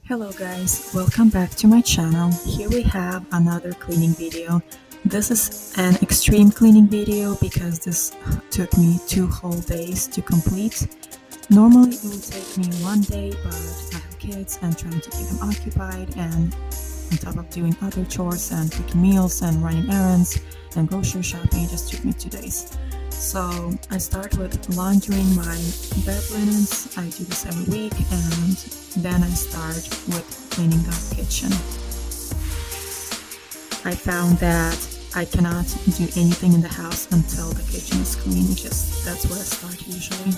Hello guys, welcome back to my channel. Here we have another cleaning video. This is an extreme cleaning video because this took me 2 whole days to complete. Normally it would take me 1 day, but I have kids and trying to keep them occupied, and on top of doing other chores and cooking meals and running errands and grocery shopping, it just took me 2 days. So I start with laundering my bed linens. I do this every week, and then I start with cleaning the kitchen. I found that I cannot do anything in the house until the kitchen is clean. Just that's where I start usually.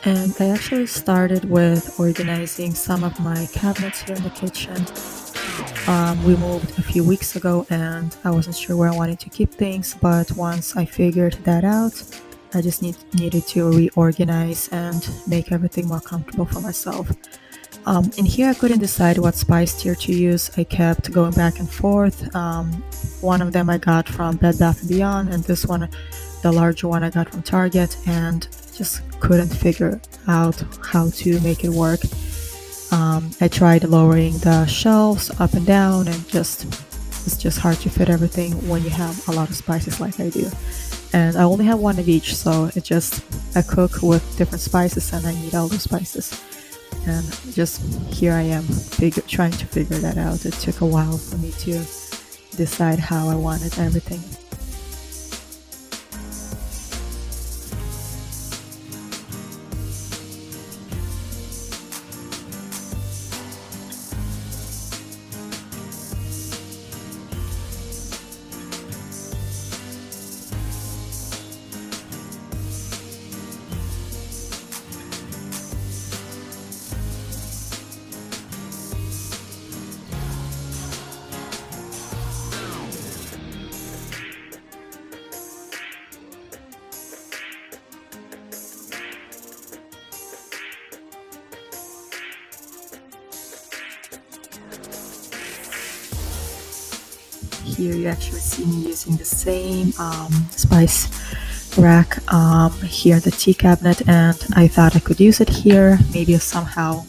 And I actually started with organizing some of my cabinets here in the kitchen. We moved a few weeks ago and I wasn't sure where I wanted to keep things, but once I figured that out, I just needed to reorganize and make everything more comfortable for myself. In here, I couldn't decide what spice tier to use. I kept going back and forth. One of them I got from Bed Bath & Beyond, and this one, the larger one, I got from Target, and just couldn't figure out how to make it work. I tried lowering the shelves up and down, and it's just hard to fit everything when you have a lot of spices like I do. And I only have one of each, so I cook with different spices and I need all those spices. And just here I am trying to figure that out. It took a while for me to decide how I wanted everything. Here you actually see me using the same spice rack here, the tea cabinet, and I thought I could use it here, maybe somehow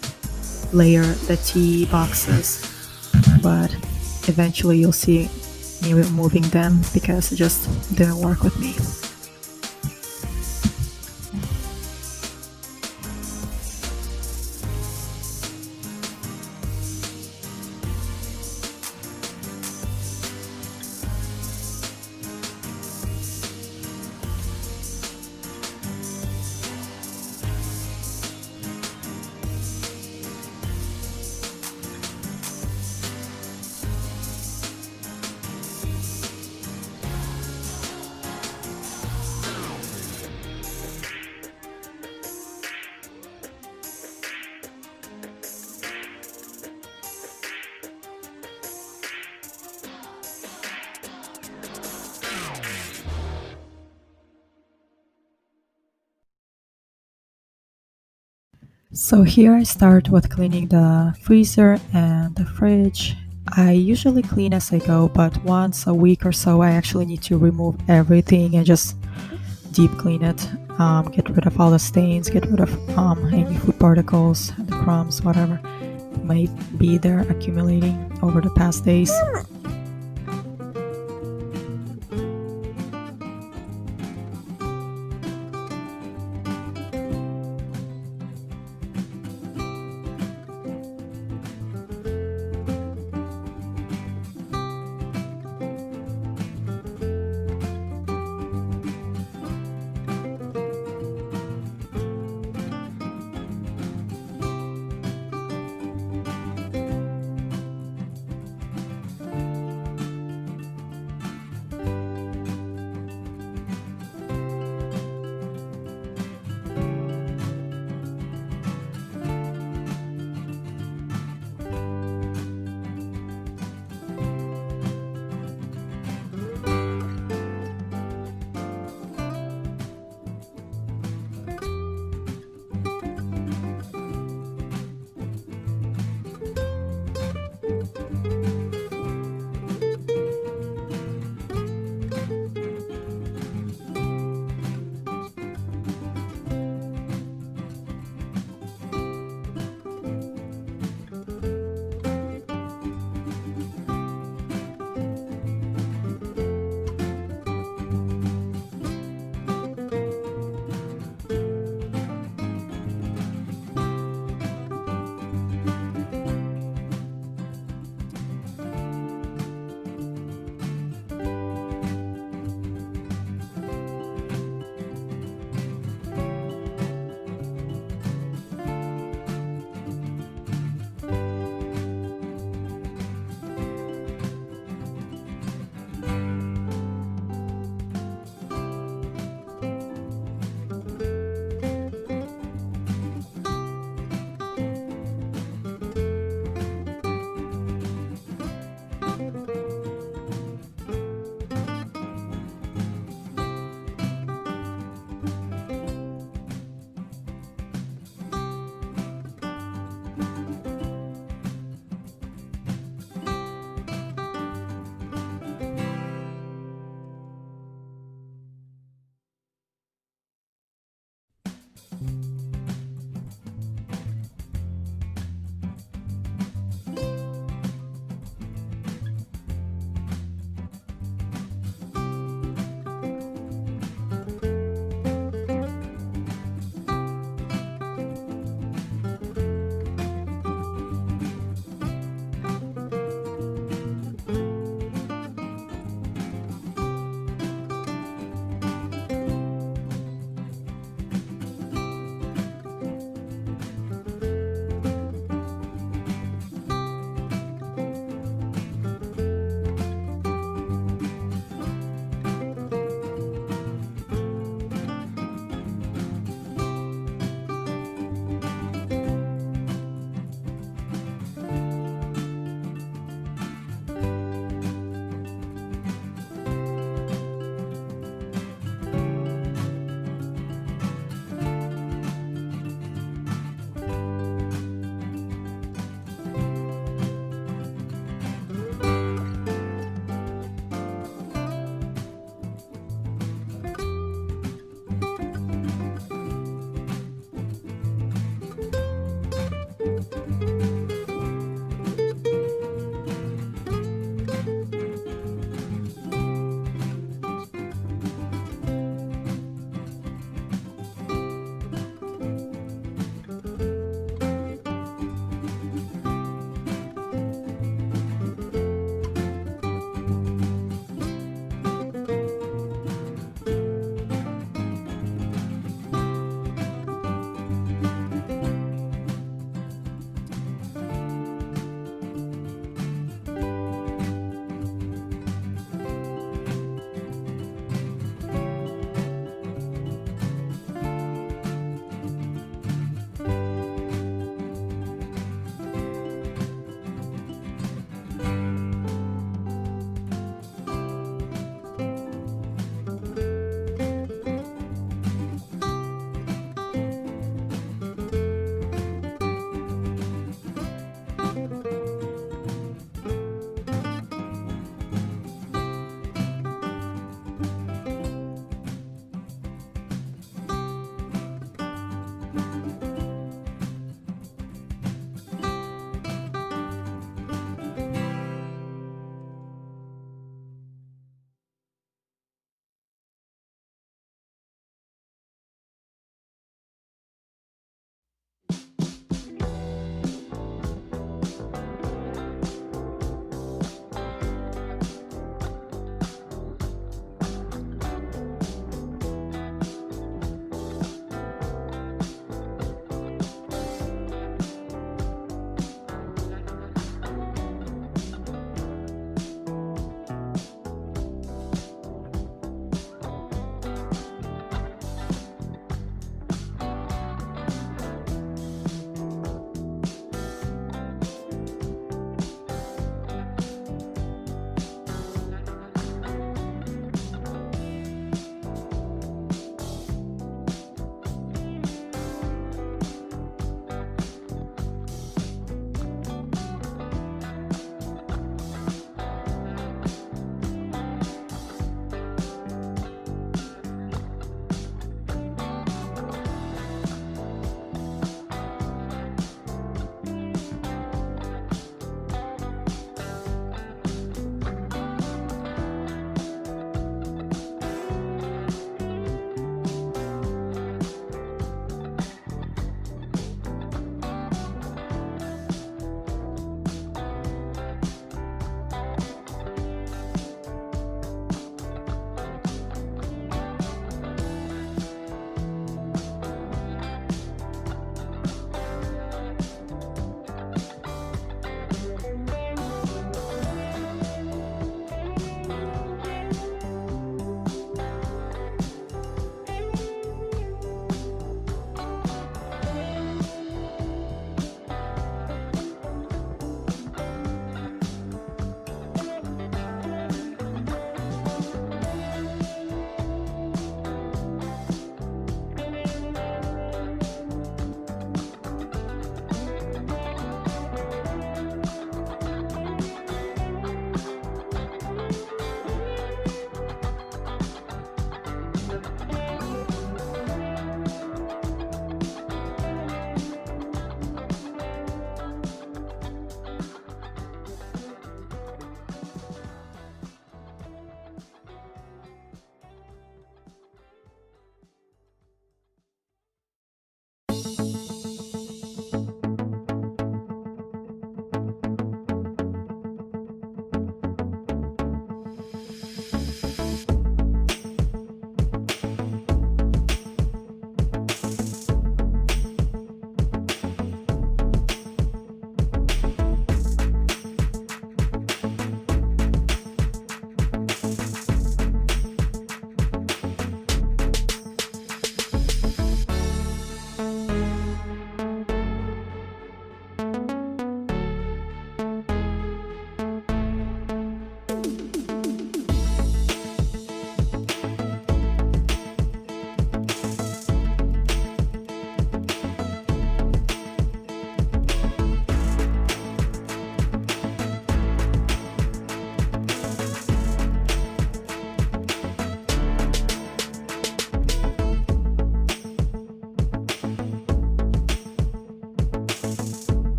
layer the tea boxes, but eventually you'll see me removing them because it just didn't work with me. So here I start with cleaning the freezer and the fridge. I usually clean as I go, but once a week or so, I actually need to remove everything and just deep clean it. Get rid of all the stains, get rid of any food particles, the crumbs, whatever may be there accumulating over the past days.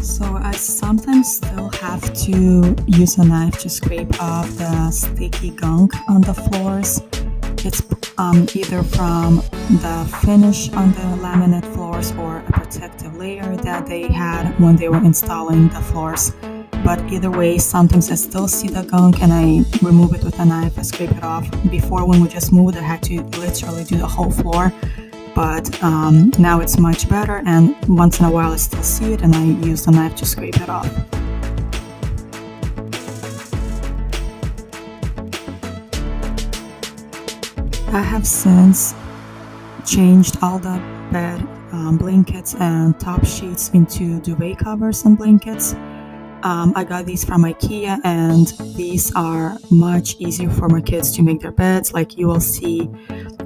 So I sometimes still have to use a knife to scrape off the sticky gunk on the floors. It's either from the finish on the laminate floors or a protective layer that they had when they were installing the floors. But either way, sometimes I still see the gunk and I remove it with a knife. I scrape it off. Before, when we just moved, I had to literally do the whole floor. But now it's much better, and once in a while I still see it and I use the knife to scrape it off. I have since changed all the bed blankets and top sheets into duvet covers and blankets. I got these from IKEA, and these are much easier for my kids to make their beds. Like you will see,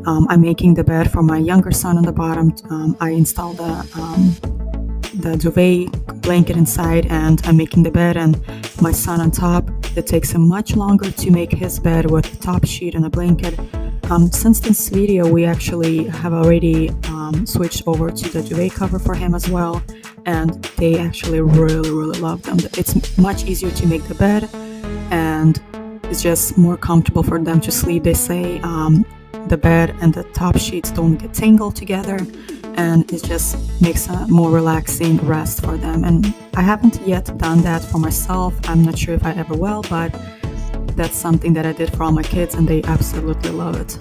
I'm making the bed for my younger son on the bottom. I installed the duvet blanket inside, and I'm making the bed, and my son on top. It takes him much longer to make his bed with a top sheet and a blanket. Since this video, we actually have already switched over to the duvet cover for him as well, and they actually really love them. It's much easier to make the bed, and it's just more comfortable for them to sleep. They say the bed and the top sheets don't get tangled together, and it just makes a more relaxing rest for them. And I haven't yet done that for myself. I'm not sure if I ever will, but that's something that I did for all my kids, and they absolutely love it.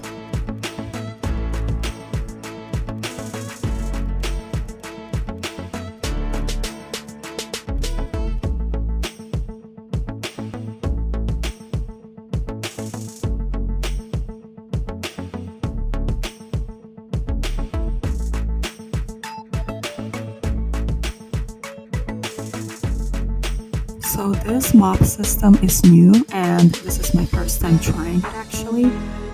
So this mop system is new, and this is my first time trying it actually.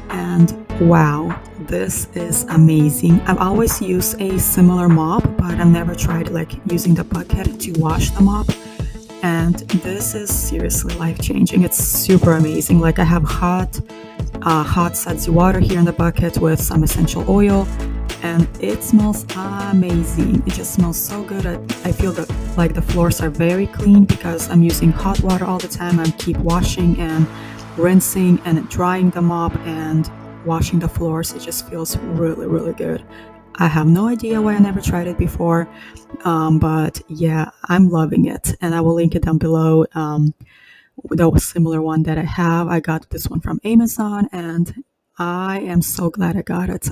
And wow, this is amazing. I've always used a similar mop, but I've never tried like using the bucket to wash the mop. And this is seriously life changing. It's super amazing. Like I have hot sudsy water here in the bucket with some essential oil, and it smells amazing. It just smells so good. I feel that like the floors are very clean because I'm using hot water all the time. I keep washing and rinsing and drying the mop and washing the floors. It just feels really good. I have no idea why I never tried it before, but yeah, I'm loving it, and I will link it down below. The similar one that I have, I got this one from Amazon, and I am so glad I got it.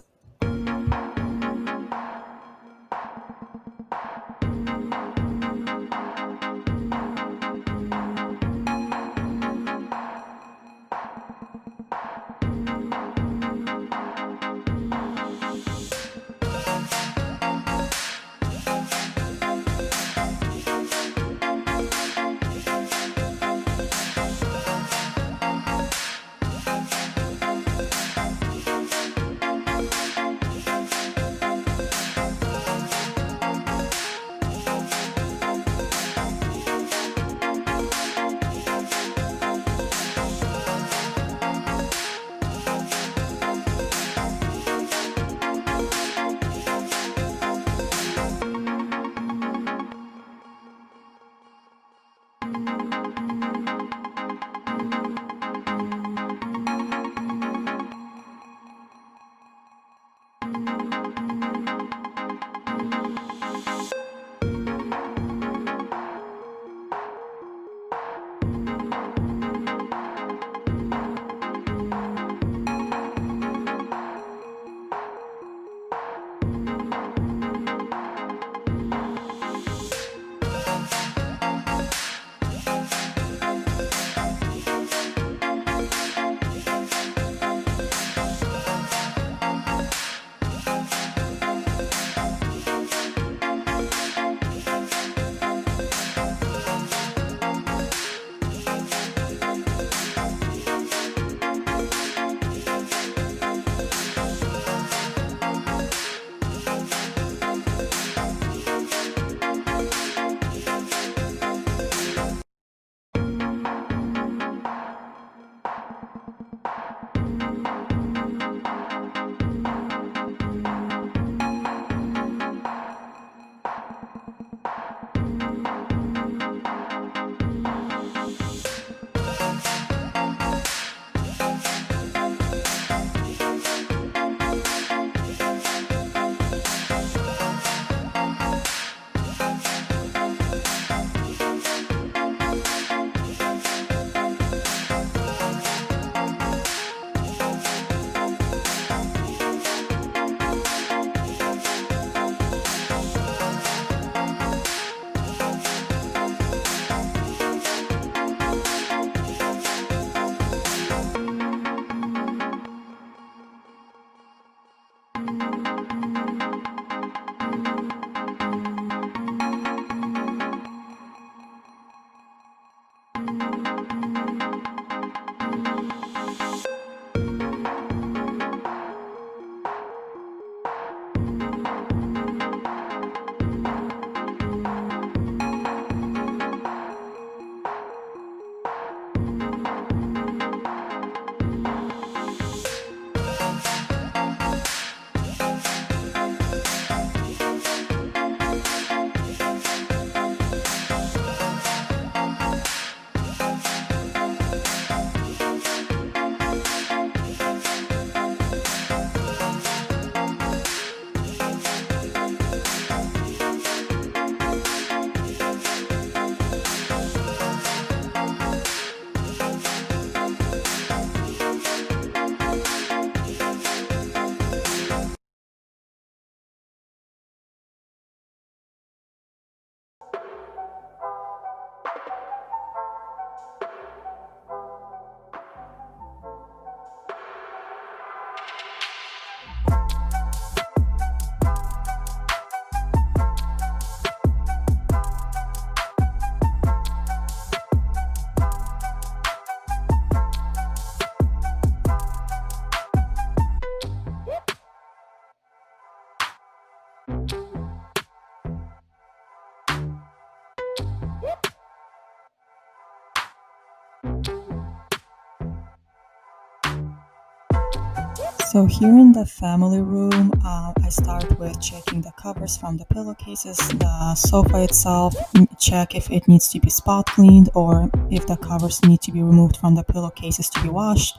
So here in the family room, I start with checking the covers from the pillowcases, the sofa itself, check if it needs to be spot cleaned or if the covers need to be removed from the pillowcases to be washed.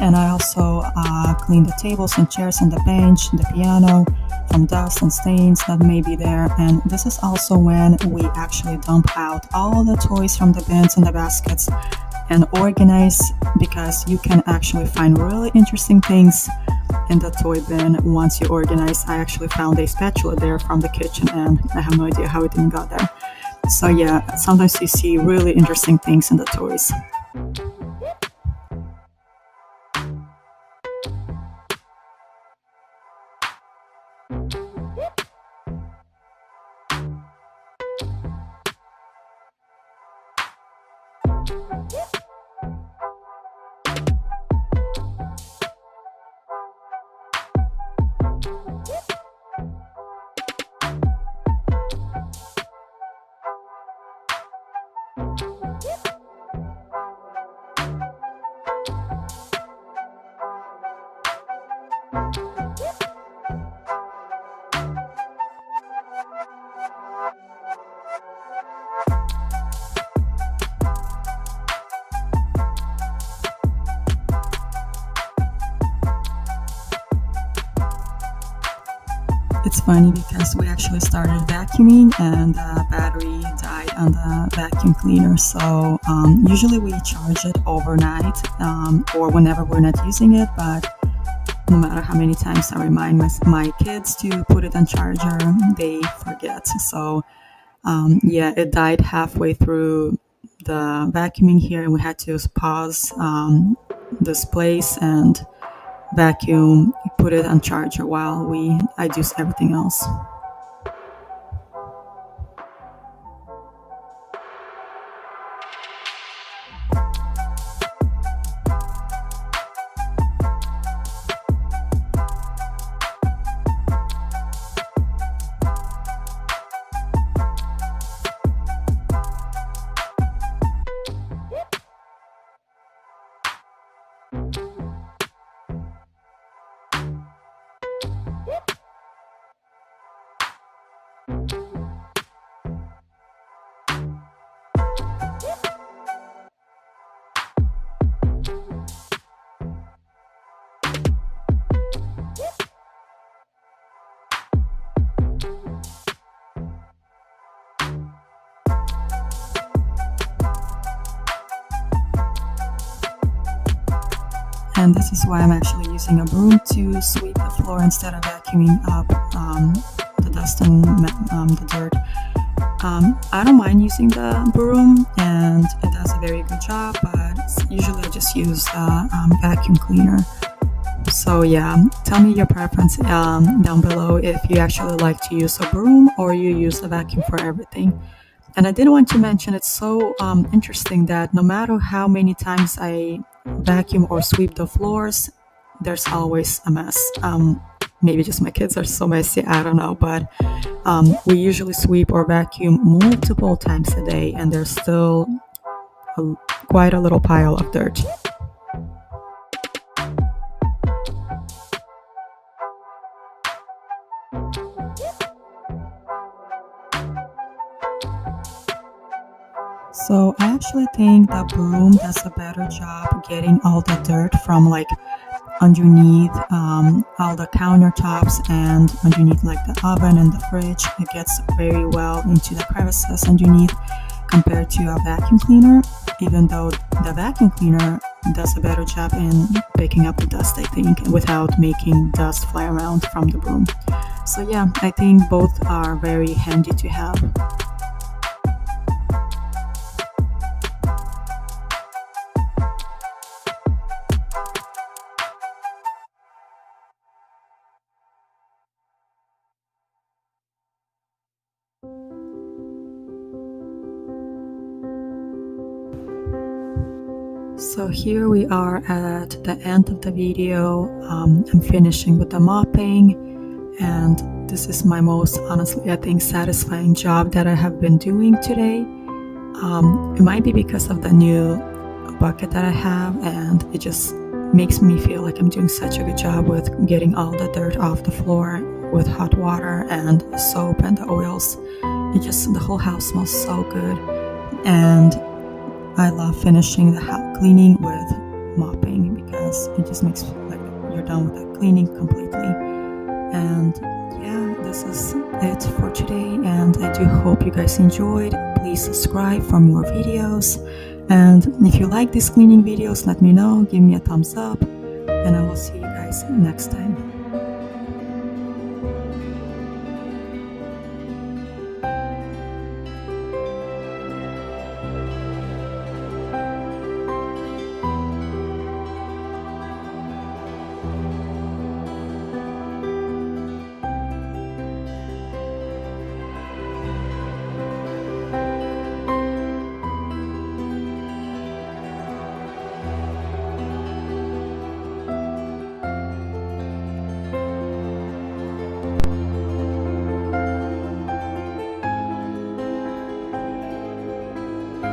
And I also clean the tables and chairs and the bench, the piano from dust and stains that may be there. And this is also when we actually dump out all the toys from the bins and the baskets and organize, because you can actually find really interesting things in the toy bin once you organize. I actually found a spatula there from the kitchen and I have no idea how it even got there. So yeah, sometimes you see really interesting things in the toys. It's funny because we actually started vacuuming and the battery died on the vacuum cleaner. So usually we charge it overnight or whenever we're not using it. But no matter how many times I remind my kids to put it on charger, they forget. So yeah, it died halfway through the vacuuming here, and we had to pause this place and vacuum, put it on charger while I do everything else. And this is why I'm actually using a broom to sweep the floor instead of vacuuming up the dust and the dirt. I don't mind using the broom and it does a very good job, but usually I just use the vacuum cleaner. So yeah, tell me your preference down below if you actually like to use a broom or you use a vacuum for everything. And I did want to mention, it's so interesting that no matter how many times I vacuum or sweep the floors, there's always a mess. Maybe just my kids are so messy, I don't know, but we usually sweep or vacuum multiple times a day and there's still quite a little pile of dirt. So I actually think the broom does a better job getting all the dirt from like underneath all the countertops and underneath like the oven and the fridge. It gets very well into the crevices underneath compared to a vacuum cleaner, even though the vacuum cleaner does a better job in picking up the dust, I think, without making dust fly around from the broom. So yeah, I think both are very handy to have. So here we are at the end of the video. I'm finishing with the mopping. And this is my most, honestly, I think, satisfying job that I have been doing today. It might be because of the new bucket that I have, and it just makes me feel like I'm doing such a good job with getting all the dirt off the floor with hot water and soap and the oils. It just, the whole house smells so good. And I love finishing the cleaning with mopping because it just makes like you're done with the cleaning completely. And yeah, this is it for today, and I do hope you guys enjoyed. Please subscribe for more videos, and if you like these cleaning videos, let me know, give me a thumbs up, and I will see you guys next time.